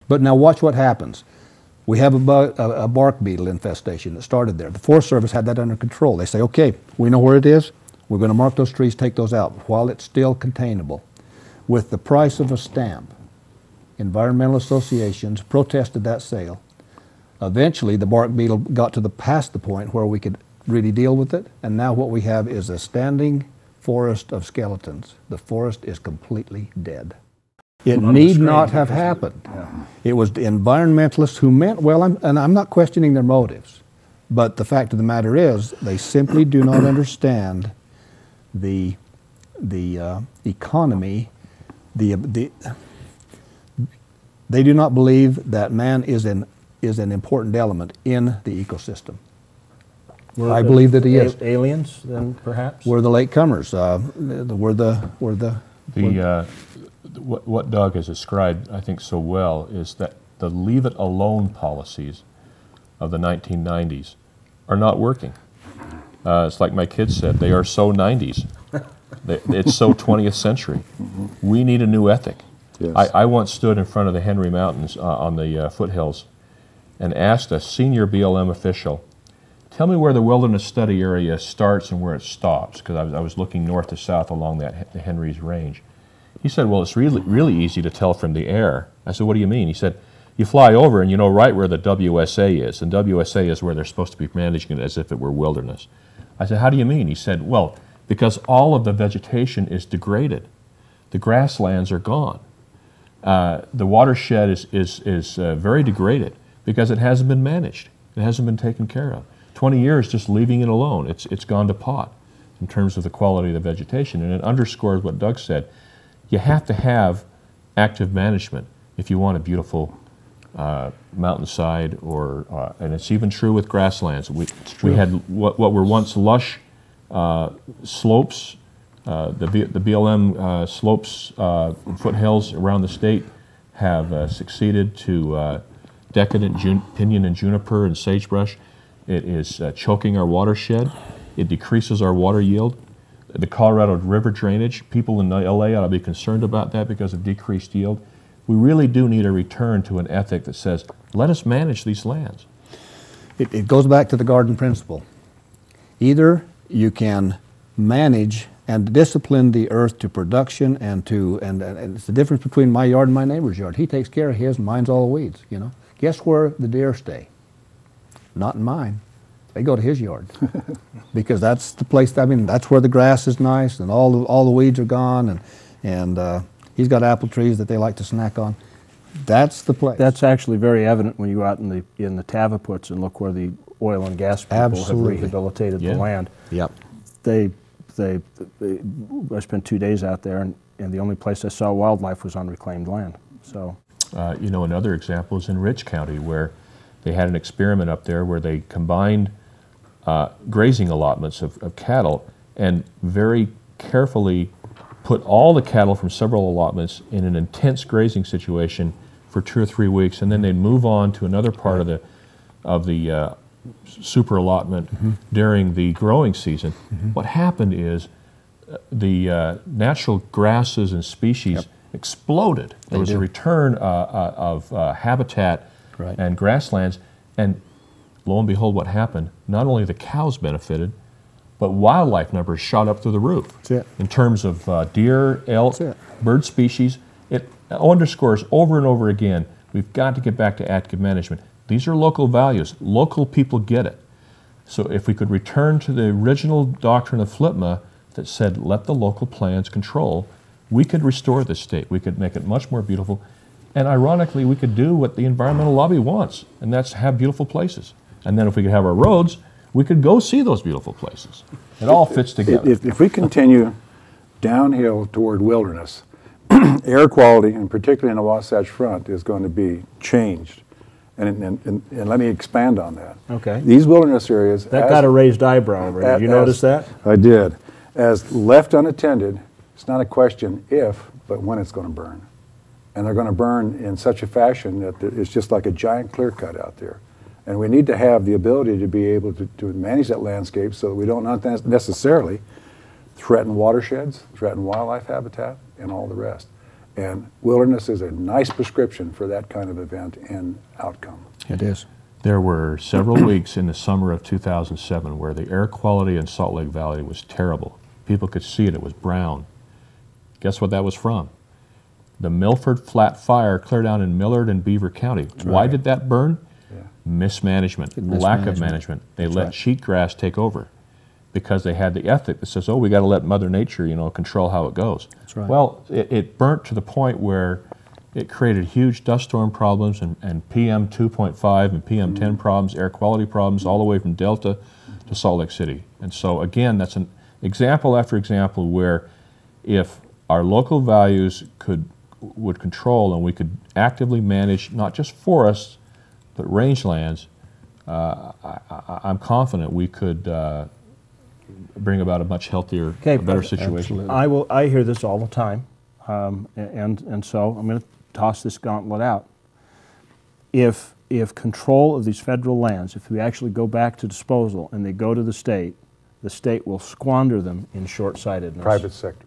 But now watch what happens. We have a bark beetle infestation that started there. The Forest Service had that under control. They say, okay, we know where it is. We're going to mark those trees, take those out while it's still containable. With the price of a stamp, environmental associations protested that sale. Eventually, the bark beetle got to past the point where we could really deal with it, and now what we have is a standing forest of skeletons. The forest is completely dead. It need not have happened. Yeah. It was the environmentalists who meant well, and I'm not questioning their motives, but the fact of the matter is they simply do not understand the economy. They do not believe that man is an important element in the ecosystem. I believe that he is. Aliens, then, perhaps? We're the latecomers. What Doug has described, I think, so well is that the leave it alone policies of the 1990s are not working. It's like my kids said, they are so 90s. It's so 20th century. We need a new ethic. Yes. I once stood in front of the Henry Mountains on the foothills and asked a senior BLM official, tell me where the wilderness study area starts and where it stops, because I was looking north to south along the Henry's range. He said, well, it's really easy to tell from the air. I said, what do you mean? He said, you fly over and you know right where the WSA is, and WSA is where they're supposed to be managing it as if it were wilderness. I said, how do you mean? He said, well, because all of the vegetation is degraded. The grasslands are gone. The watershed is very degraded because it hasn't been managed. It hasn't been taken care of. 20 years just leaving it alone, it's gone to pot in terms of the quality of the vegetation. And it underscores what Doug said. You have to have active management if you want a beautiful mountainside, and it's even true with grasslands. We had what were once lush slopes, the BLM slopes and foothills around the state have succeeded to decadent pinyon and juniper and sagebrush. It is choking our watershed. It decreases our water yield. The Colorado River drainage, people in LA ought to be concerned about that because of decreased yield. We really do need a return to an ethic that says, let us manage these lands. It goes back to the garden principle. Either you can manage and discipline the earth to production and it's the difference between my yard and my neighbor's yard. He takes care of his and mine's all the weeds, you know. Guess where the deer stay? Not in mine. They go to his yard because that's the place. I mean, that's where the grass is nice and all the weeds are gone, and he's got apple trees that they like to snack on. That's the place. That's actually very evident when you go out in the Tavaputs and look where the oil and gas people have rehabilitated the land. Yep. I spent 2 days out there, and the only place I saw wildlife was on reclaimed land. So, you know, another example is in Ridge County, where they had an experiment up there where they combined grazing allotments of cattle and very carefully put all the cattle from several allotments in an intense grazing situation for 2 or 3 weeks, and then they'd move on to another part of the super allotment during the growing season. What happened is the natural grasses and species exploded. There was a return of habitat and grasslands, and lo and behold, what happened? Not only the cows benefited, but wildlife numbers shot up through the roof. That's it. In terms of deer, elk, bird species. It underscores over and over again, we've got to get back to active management. These are local values. Local people get it. So if we could return to the original doctrine of FLTMA that said, let the local plans control, we could restore this state. We could make it much more beautiful. And ironically, we could do what the environmental lobby wants, and that's have beautiful places. And then if we could have our roads, we could go see those beautiful places. It all fits together. If we continue downhill toward wilderness, air quality, and particularly in the Wasatch Front, is going to be changed. And let me expand on that. Okay. These wilderness areas... That got a raised eyebrow over there. Did you notice that? I did. As left unattended, it's not a question if, but when it's going to burn. And they're going to burn in such a fashion that it's just like a giant clear cut out there. And we need to have the ability to be able to manage that landscape so that we don't not necessarily threaten watersheds, threaten wildlife habitat, and all the rest. And wilderness is a nice prescription for that kind of event and outcome. It is. There were several weeks in the summer of 2007 where the air quality in Salt Lake Valley was terrible. People could see it. It was brown. Guess what that was from? The Milford Flat Fire clear down in Millard and Beaver County. Why did that burn? Mismanagement, lack of management. They let sheetgrass take over because they had the ethic that says, oh, we got to let Mother Nature, you know, control how it goes. That's right. Well, it burnt to the point where it created huge dust storm problems and PM 2.5 and PM 10 problems, air quality problems, all the way from Delta to Salt Lake City. And so, again, that's an example after example where if our local values would control and we could actively manage not just forests, but rangelands, I'm confident we could bring about a much healthier, better situation. I hear this all the time, and so I'm going to toss this gauntlet out. If control of these federal lands, if we actually go back to disposal and they go to the state will squander them in short-sightedness. Private sector.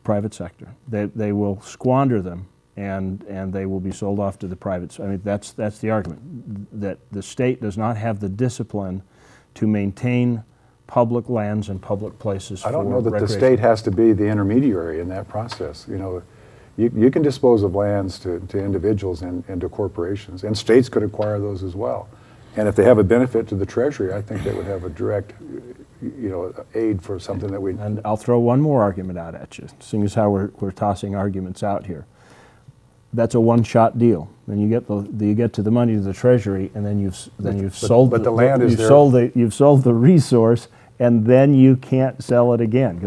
Private sector. They will squander them. And they will be sold off to the privates. I mean, that's the argument, that the state does not have the discipline to maintain public lands and public places for I don't know that recreation. the state has to be the intermediary in that process. You know, you can dispose of lands to individuals and to corporations, and states could acquire those as well. And if they have a benefit to the Treasury, I think they would have a direct, you know, aid for something that we... And I'll throw one more argument out at you, seeing as how we're tossing arguments out here. That's a one-shot deal. Then you get to the money to the Treasury, and then you've sold the resource, and then you can't sell it again.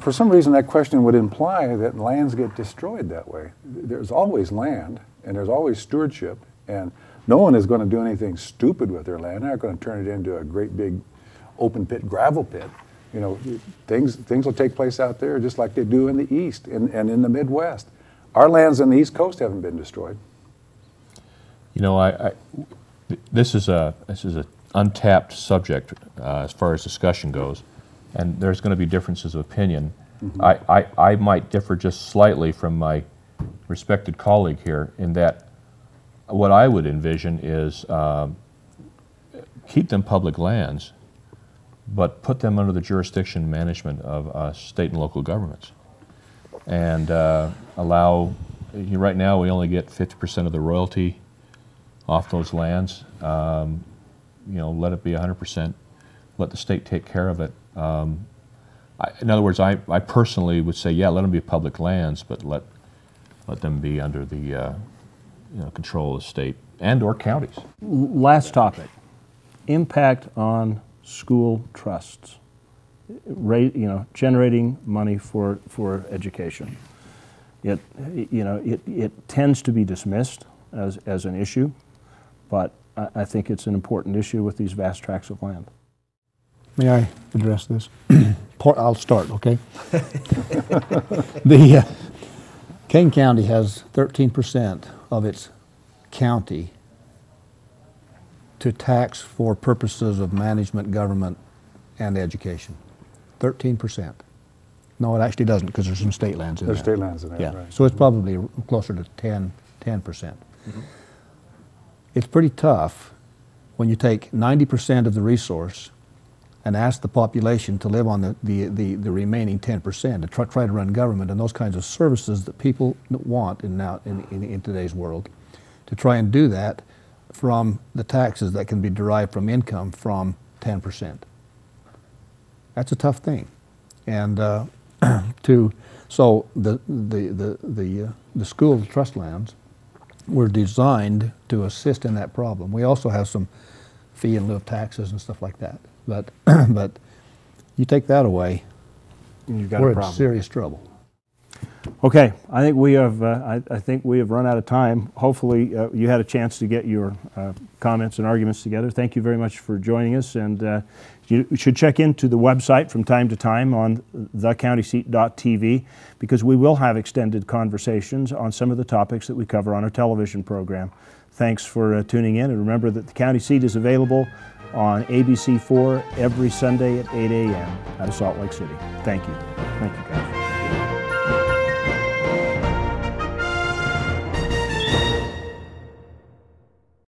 For some reason, that question would imply that lands get destroyed that way. There's always land, and there's always stewardship, and no one is going to do anything stupid with their land. They're not going to turn it into a great big open pit gravel pit. You know, things will take place out there just like they do in the East and in the Midwest. Our lands on the East Coast haven't been destroyed. You know, this is an untapped subject as far as discussion goes, and there's going to be differences of opinion. Mm-hmm. I might differ just slightly from my respected colleague here in that what I would envision is keep them public lands, but put them under the jurisdiction and management of state and local governments. And allow, right now we only get 50% of the royalty off those lands. You know, let it be 100%. Let the state take care of it. In other words, I personally would say, yeah, let them be public lands, but let them be under the control of the state and or counties. Last topic, impact on school trusts. Generating money for education. It tends to be dismissed as an issue, but I think it's an important issue with these vast tracts of land. May I address this? I'll start, okay? The Kane County has 13% of its county to tax for purposes of management, government, and education. 13%. No, it actually doesn't, because there's some state lands in there. There's state lands in there, yeah. right. So it's probably closer to 10%. Mm-hmm. It's pretty tough when you take 90% of the resource and ask the population to live on the remaining 10%, to try to run government and those kinds of services that people want in today's world, to try and do that from the taxes that can be derived from income from 10%. That's a tough thing, and so the school trust lands were designed to assist in that problem. We also have some fee in lieu of taxes and stuff like that, but you take that away, we're in serious trouble. Okay, I think we have. I think we have run out of time. Hopefully, you had a chance to get your comments and arguments together. Thank you very much for joining us, and you should check into the website from time to time on thecountyseat.tv, because we will have extended conversations on some of the topics that we cover on our television program. Thanks for tuning in, and remember that the County Seat is available on ABC4 every Sunday at 8 a.m. out of Salt Lake City. Thank you.